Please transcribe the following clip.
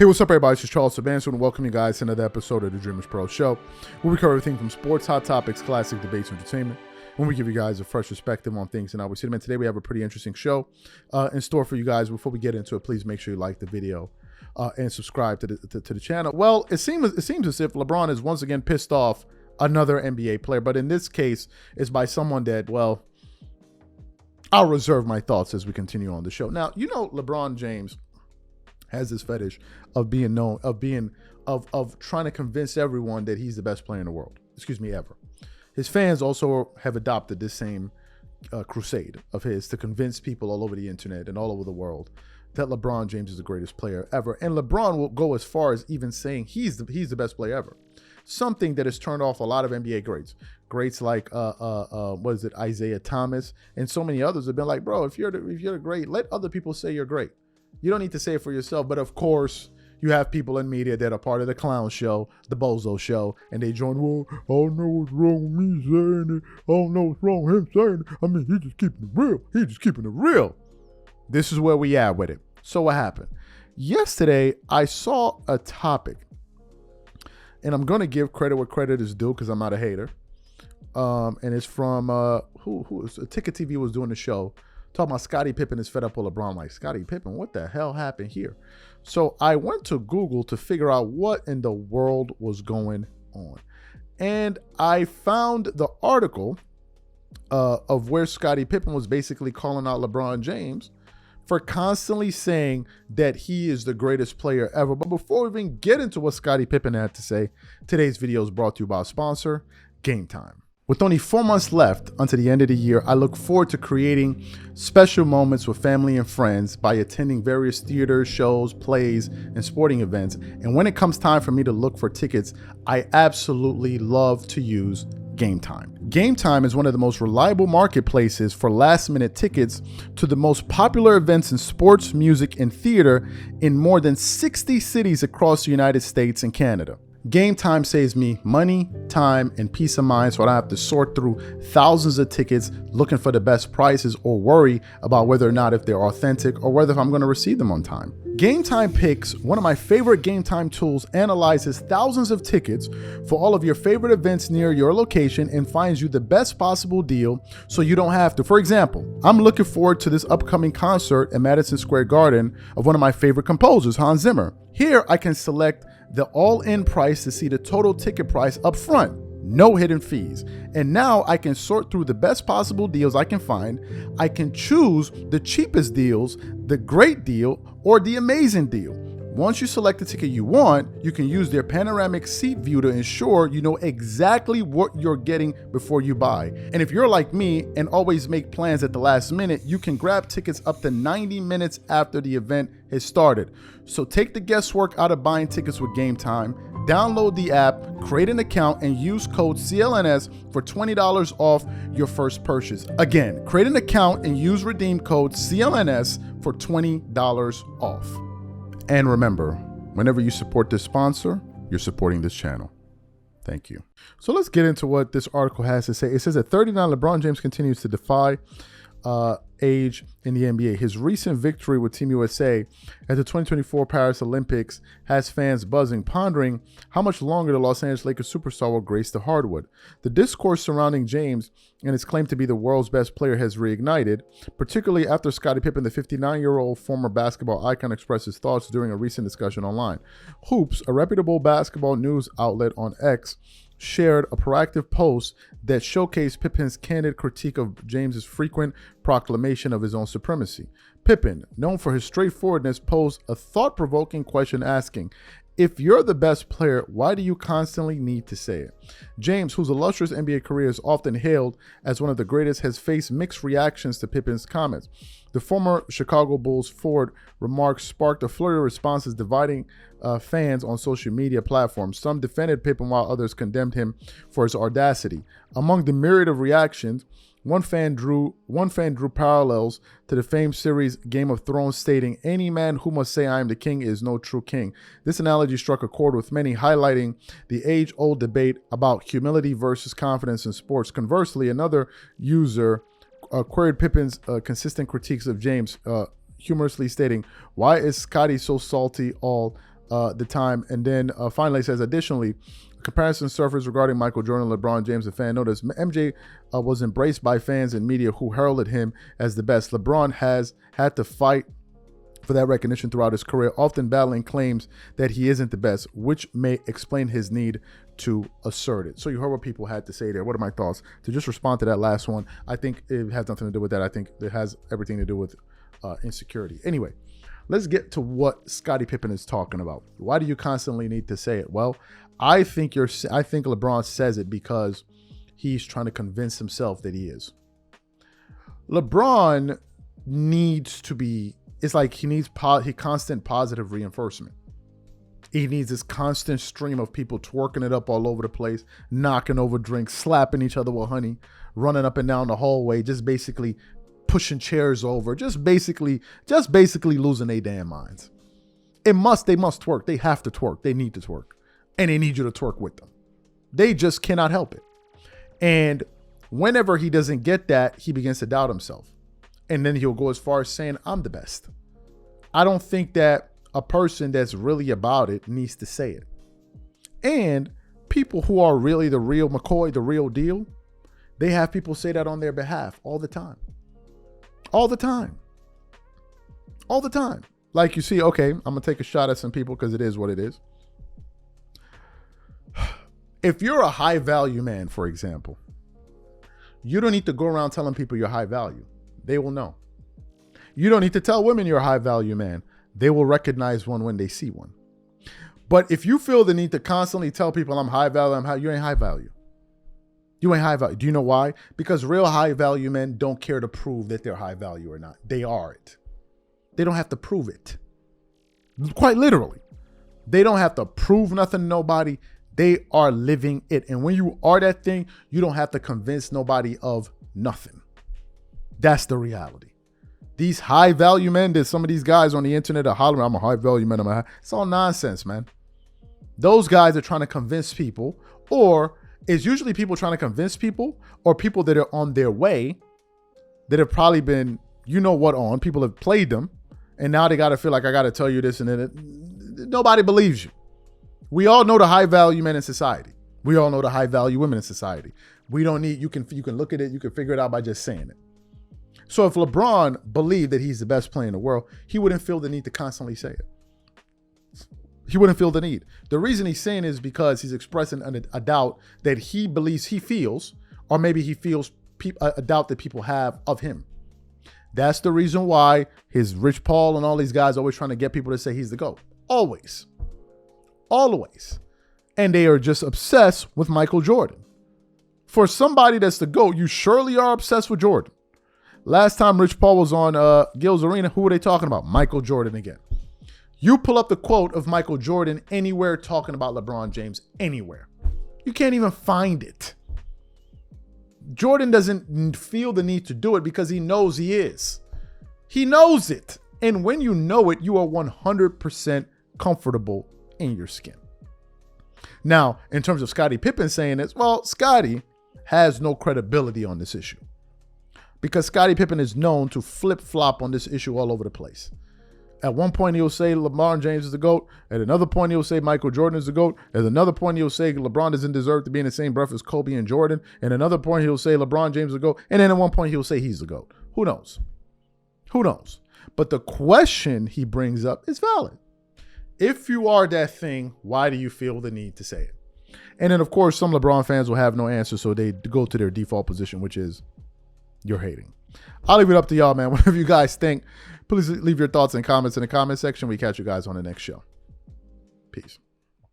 Hey, what's up, everybody? This is Charles Sabanso, and welcome you guys to another episode of the DREAMERSPRO show, where we cover everything from sports, hot topics, classic debates, and entertainment, when we give you guys a fresh perspective on things. And I would say, today we have a pretty interesting show in store for you guys. Before we get into it, please make sure you like the video and subscribe to the channel. Well, it seems as if LeBron is once again pissed off another NBA player, but in this case, it's by someone that, well, I'll reserve my thoughts as we continue on the show. Now, you know, LeBron James has this fetish of being known, of trying to convince everyone that he's the best player in the world. Ever. His fans also have adopted this same crusade of his to convince people all over the internet and all over the world that LeBron James is the greatest player ever. And LeBron will go as far as even saying he's the best player ever. Something that has turned off a lot of NBA greats like Isaiah Thomas and so many others have been like, bro, if you're the great, let other people say you're great. You don't need to say it for yourself. But of course, you have people in media that are part of the clown show, the bozo show, and they join, well, I don't know what's wrong with me saying it. I don't know what's wrong with him saying it. I mean, he's just keeping it real. He's just keeping it real. This is where we at with it. So what happened? Yesterday, I saw a topic, and I'm going to give credit where credit is due because I'm not a hater. And it's from, Ticket TV was doing the show, talking about Scottie Pippen is fed up with LeBron. Like, Scottie Pippen, what the hell happened here? So I went to Google to figure out what in the world was going on. And I found the article of where Scottie Pippen was basically calling out LeBron James for constantly saying that he is the greatest player ever. But before we even get into what Scottie Pippen had to say, today's video is brought to you by our sponsor, Game Time. With only 4 months left until the end of the year, I look forward to creating special moments with family and friends by attending various theaters, shows, plays, and sporting events. And when it comes time for me to look for tickets, I absolutely love to use Game Time. Game Time is one of the most reliable marketplaces for last-minute tickets to the most popular events in sports, music, and theater in more than 60 cities across the United States and Canada. Game Time saves me money, time, and peace of mind so I don't have to sort through thousands of tickets looking for the best prices or worry about whether or not if they're authentic or whether I'm going to receive them on time. Game Time Picks, one of my favorite Game Time tools, analyzes thousands of tickets for all of your favorite events near your location and finds you the best possible deal so you don't have to. For example, I'm looking forward to this upcoming concert at Madison Square Garden of one of my favorite composers, Hans Zimmer. Here I can select the all-in price to see the total ticket price up front, no hidden fees. And now I can sort through the best possible deals I can find. I can choose the cheapest deals, the great deal, or the amazing deal. Once you select the ticket you want, you can use their panoramic seat view to ensure you know exactly what you're getting before you buy. And if you're like me and always make plans at the last minute, you can grab tickets up to 90 minutes after the event has started. So take the guesswork out of buying tickets with Game Time. Download the app, create an account, and use code CLNS for $20 off your first purchase. Again, create an account and use redeem code CLNS for $20 off. And remember, whenever you support this sponsor, you're supporting this channel. Thank you. So let's get into what this article has to say. It says at 39, LeBron James continues to defy age in the NBA. His recent victory with Team USA at the 2024 Paris Olympics has fans buzzing, pondering how much longer the Los Angeles Lakers superstar will grace the hardwood. The discourse surrounding James and his claim to be the world's best player has reignited, particularly after Scottie Pippen, the 59-year-old former basketball icon, expressed his thoughts during a recent discussion online. Hoops, a reputable basketball news outlet on X, shared a proactive post that showcased Pippen's candid critique of James's frequent proclamation of his own supremacy. Pippen, known for his straightforwardness, posed a thought-provoking question asking, if you're the best player, why do you constantly need to say it? James, whose illustrious NBA career is often hailed as one of the greatest, has faced mixed reactions to Pippen's comments. The former Chicago Bulls forward remarks sparked a flurry of responses dividing fans on social media platforms. Some defended Pippen while others condemned him for his audacity. Among the myriad of reactions, one fan drew parallels to the famed series Game of Thrones, stating, "Any man who must say I am the king is no true king." This analogy struck a chord with many, highlighting the age-old debate about humility versus confidence in sports. Conversely, another user queried Pippen's consistent critiques of James, humorously stating, "Why is Scottie so salty all the time. And then finally it says, additionally, comparison surfaced regarding Michael Jordan and LeBron James. A fan noticed MJ was embraced by fans and media who heralded him as the best. LeBron has had to fight for that recognition throughout his career, often battling claims that he isn't the best, which may explain his need to assert it. So you heard what people had to say there. What are my thoughts? To just respond to that last one, I think it has nothing to do with that. I think it has everything to do with insecurity. Anyway, let's get to what Scottie Pippen is talking about. Why do you constantly need to say it? Well, I think LeBron says it because he's trying to convince himself that he is. LeBron needs to be, it's like he needs constant positive reinforcement. He needs this constant stream of people twerking it up all over the place, knocking over drinks, slapping each other with honey, running up and down the hallway, just basically pushing chairs over, just basically losing their damn minds. They must twerk. They have to twerk. They need to twerk. And they need you to twerk with them. They just cannot help it. And whenever he doesn't get that, he begins to doubt himself. And then he'll go as far as saying, I'm the best. I don't think that a person that's really about it needs to say it. And people who are really the real McCoy, the real deal, they have people say that on their behalf all the time. All the time. All the time. Like you see, okay, I'm going to take a shot at some people because it is what it is. If you're a high value man, for example, you don't need to go around telling people you're high value. They will know. You don't need to tell women you're a high value man. They will recognize one when they see one. But if you feel the need to constantly tell people I'm high value, you ain't high value. You ain't high value. Do you know why? Because real high value men don't care to prove that they're high value or not. They are it. They don't have to prove it. Quite literally. They don't have to prove nothing to nobody. They are living it. And when you are that thing, you don't have to convince nobody of nothing. That's the reality. These high value men, that some of these guys on the internet are hollering, I'm a high value man. It's all nonsense, man. Those guys are trying to convince people, or it's usually people trying to convince people, or people that are on their way that have probably been, you know what, on. People have played them. And now they got to feel like I got to tell you this, and then nobody believes you. We all know the high value men in society. We all know the high value women in society. We don't need, you can look at it, you can figure it out by just saying it. So if LeBron believed that he's the best player in the world, he wouldn't feel the need to constantly say it. He wouldn't feel the need. The reason he's saying it is because he's expressing a doubt that he believes he feels, or maybe he feels a doubt that people have of him. That's the reason why his Rich Paul and all these guys are always trying to get people to say he's the GOAT. Always. Always. And they are just obsessed with Michael Jordan. For somebody that's the GOAT, you surely are obsessed with Jordan. Last time Rich Paul was on Gil's Arena, who were they talking about? Michael Jordan again. You pull up the quote of Michael Jordan anywhere talking about LeBron James, anywhere. You can't even find it. Jordan doesn't feel the need to do it because he knows he is. He knows it. And when you know it, you are 100% comfortable in your skin. Now, in terms of Scottie Pippen saying this, well, Scottie has no credibility on this issue because Scottie Pippen is known to flip-flop on this issue all over the place. At one point, he'll say LeBron James is the GOAT. At another point, he'll say Michael Jordan is the GOAT. At another point, he'll say LeBron doesn't deserve to be in the same breath as Kobe and Jordan. And another point, he'll say LeBron James is the GOAT. And then at one point, he'll say he's the GOAT. Who knows? Who knows? But the question he brings up is valid. If you are that thing, why do you feel the need to say it? And then, of course, some LeBron fans will have no answer, so they go to their default position, which is you're hating. I'll leave it up to y'all, man. Whatever you guys think, please leave your thoughts and comments in the comment section. We catch you guys on the next show. Peace.